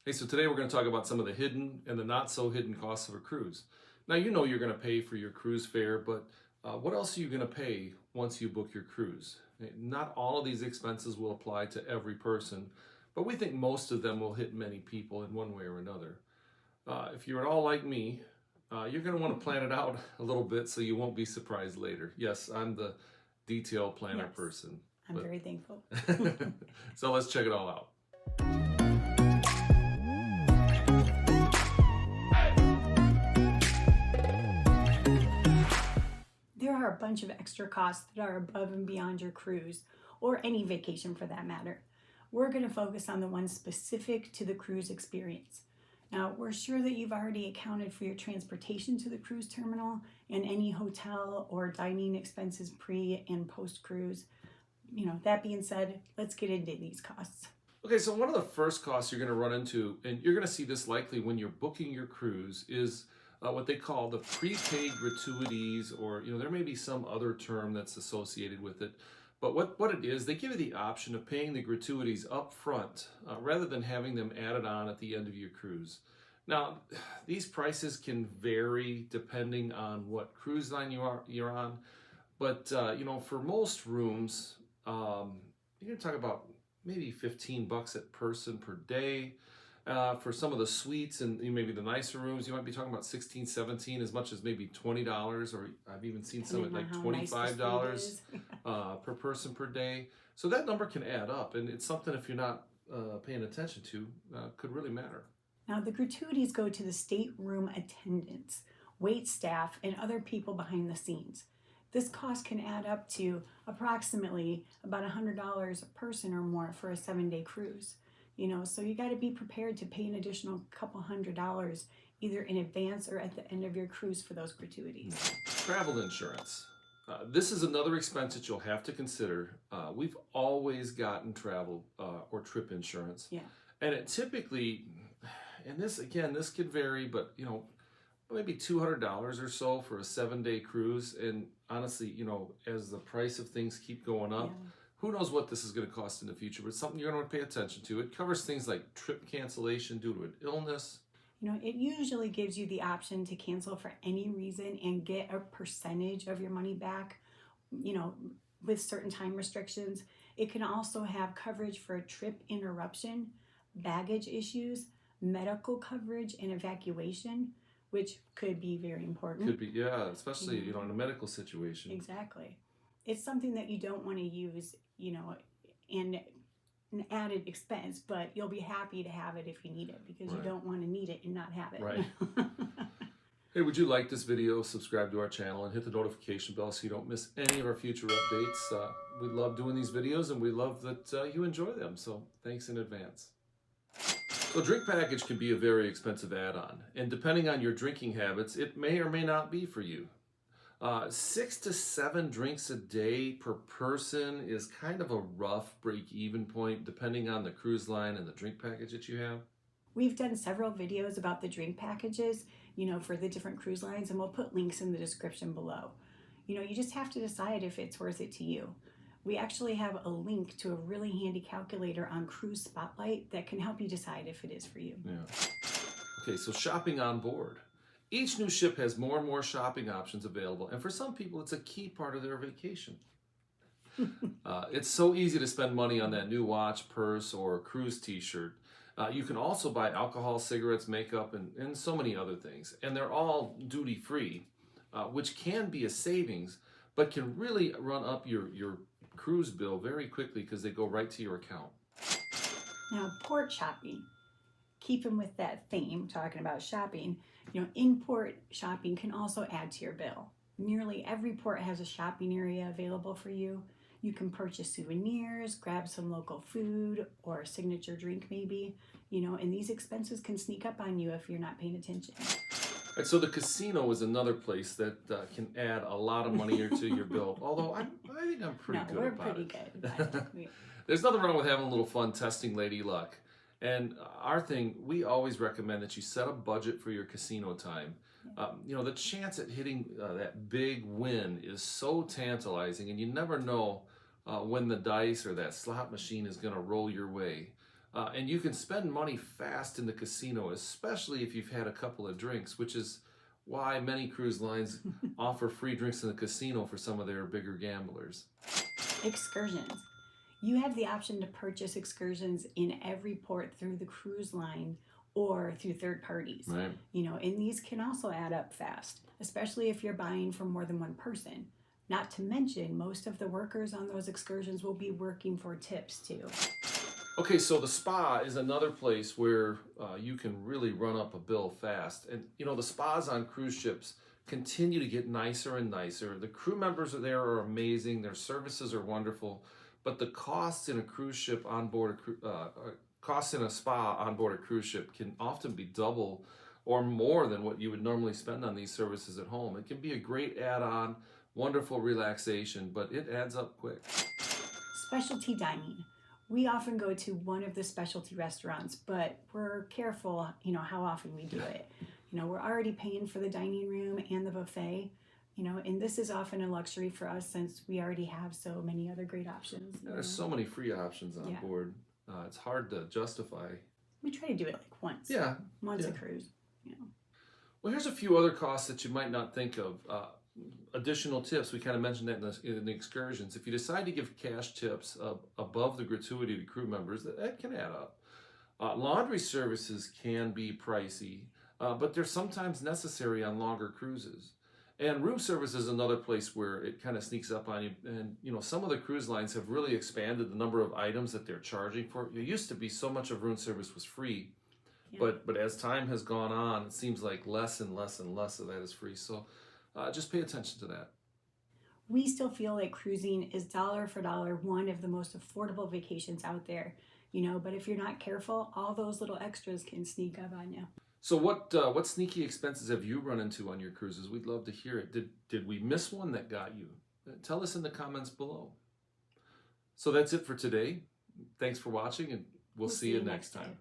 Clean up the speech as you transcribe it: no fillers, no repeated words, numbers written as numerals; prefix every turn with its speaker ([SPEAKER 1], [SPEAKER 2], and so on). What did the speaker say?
[SPEAKER 1] Hey, so today we're going to talk about some of the hidden and the not so hidden costs of a cruise. Now, you know you're going to pay for your cruise fare, but what else are you going to pay once you book your cruise? Not all of these expenses will apply to every person, but we think most of them will hit many people in one way or another. If you're at all like me, you're going to want to plan it out a little bit so you won't be surprised later. Yes, I'm the detail planner person.
[SPEAKER 2] I'm very thankful.
[SPEAKER 1] So let's check it all out.
[SPEAKER 2] There are a bunch of extra costs that are above and beyond your cruise, or any vacation for that matter. We're going to focus on the ones specific to the cruise experience. Now, we're sure that you've already accounted for your transportation to the cruise terminal and any hotel or dining expenses pre and post cruise. That being said, let's get into these costs.
[SPEAKER 1] Okay, so one of the first costs you're going to run into, and you're going to see this likely when you're booking your cruise, is what they call the prepaid gratuities, or there may be some other term that's associated with it. But what it is, they give you the option of paying the gratuities up front rather than having them added on at the end of your cruise. Now, these prices can vary depending on what cruise line you're on, but for most rooms, you're going to talk about maybe $15 a person per day. For some of the suites and maybe the nicer rooms, you might be talking about $16, $17, as much as maybe $20, or I've even seen some at like $25 per person per day. So that number can add up, and it's something, if you're not paying attention to, could really matter.
[SPEAKER 2] Now, the gratuities go to the stateroom attendants, wait staff, and other people behind the scenes. This cost can add up to approximately about $100 a person or more for a 7-day cruise. So you got to be prepared to pay an additional couple $100 either in advance or at the end of your cruise for those gratuities.
[SPEAKER 1] Travel insurance. This is another expense that you'll have to consider. We've always gotten travel or trip insurance.
[SPEAKER 2] Yeah.
[SPEAKER 1] And it typically, and this could vary, but maybe $200 or so for a 7-day cruise. And honestly, as the price of things keep going up, who knows what this is going to cost in the future, but it's something you're going to want to pay attention to. It covers things like trip cancellation due to an illness.
[SPEAKER 2] It usually gives you the option to cancel for any reason and get a percentage of your money back, with certain time restrictions. It can also have coverage for trip interruption, baggage issues, medical coverage, and evacuation, which could be very important.
[SPEAKER 1] Could be, yeah, especially, in a medical situation.
[SPEAKER 2] Exactly. It's something that you don't want to use, and an added expense, but you'll be happy to have it if you need it, because you don't want to need it and not have it.
[SPEAKER 1] Right. Hey, would you like this video? Subscribe to our channel and hit the notification bell so you don't miss any of our future updates. We love doing these videos, and we love that you enjoy them, so thanks in advance. So drink package can be a very expensive add-on, and depending on your drinking habits, it may or may not be for you. 6 to 7 drinks a day per person is kind of a rough break-even point, depending on the cruise line and the drink package that you have.
[SPEAKER 2] We've done several videos about the drink packages, for the different cruise lines, and we'll put links in the description below. You just have to decide if it's worth it to you. We actually have a link to a really handy calculator on Cruise Spotlight that can help you decide if it is for you.
[SPEAKER 1] Yeah. Okay, so shopping on board. Each new ship has more and more shopping options available, and for some people, it's a key part of their vacation. It's so easy to spend money on that new watch, purse, or cruise t-shirt. You can also buy alcohol, cigarettes, makeup, and so many other things. And they're all duty-free, which can be a savings, but can really run up your cruise bill very quickly because they go right to your account.
[SPEAKER 2] Now, port shopping. Keeping with that theme, talking about shopping, in-port shopping can also add to your bill. Nearly every port has a shopping area available for you. You can purchase souvenirs, grab some local food, or a signature drink maybe, and these expenses can sneak up on you if you're not paying attention.
[SPEAKER 1] Right, so the casino is another place that can add a lot of money to your bill, although I think I'm pretty good about it.
[SPEAKER 2] No, we're pretty good.
[SPEAKER 1] There's nothing wrong with having a little fun testing lady luck. And our thing, we always recommend that you set a budget for your casino time. The chance at hitting that big win is so tantalizing, and you never know when the dice or that slot machine is going to roll your way. And you can spend money fast in the casino, especially if you've had a couple of drinks, which is why many cruise lines offer free drinks in the casino for some of their bigger gamblers.
[SPEAKER 2] Excursions. You have the option to purchase excursions in every port through the cruise line or through third parties.
[SPEAKER 1] Right.
[SPEAKER 2] And these can also add up fast, especially if you're buying for more than one person. Not to mention, most of the workers on those excursions will be working for tips too.
[SPEAKER 1] Okay, so the spa is another place where you can really run up a bill fast. And the spas on cruise ships continue to get nicer and nicer. The crew members there are amazing. Their services are wonderful. But the costs in a cruise ship on board costs in a spa on board a cruise ship can often be double or more than what you would normally spend on these services at home. It can be a great add-on, wonderful relaxation, but it adds up quick.
[SPEAKER 2] Specialty dining. We often go to one of the specialty restaurants, but we're careful, how often we do it. We're already paying for the dining room and the buffet, and this is often a luxury for us since we already have so many other great options.
[SPEAKER 1] There's so many free options on board. It's hard to justify.
[SPEAKER 2] We try to do it like once. Once a cruise.
[SPEAKER 1] Well, here's a few other costs that you might not think of. Additional tips, we kind of mentioned that in the excursions. If you decide to give cash tips above the gratuity to crew members, that can add up. Laundry services can be pricey, but they're sometimes necessary on longer cruises. And room service is another place where it kind of sneaks up on you. And, some of the cruise lines have really expanded the number of items that they're charging for. It used to be so much of room service was free. Yeah. But as time has gone on, it seems like less and less and less of that is free. So just pay attention to that.
[SPEAKER 2] We still feel like cruising is dollar for dollar one of the most affordable vacations out there. But if you're not careful, all those little extras can sneak up on you.
[SPEAKER 1] So what sneaky expenses have you run into on your cruises? We'd love to hear it. Did we miss one that got you? Tell us in the comments below. So that's it for today. Thanks for watching, and we'll see you next time.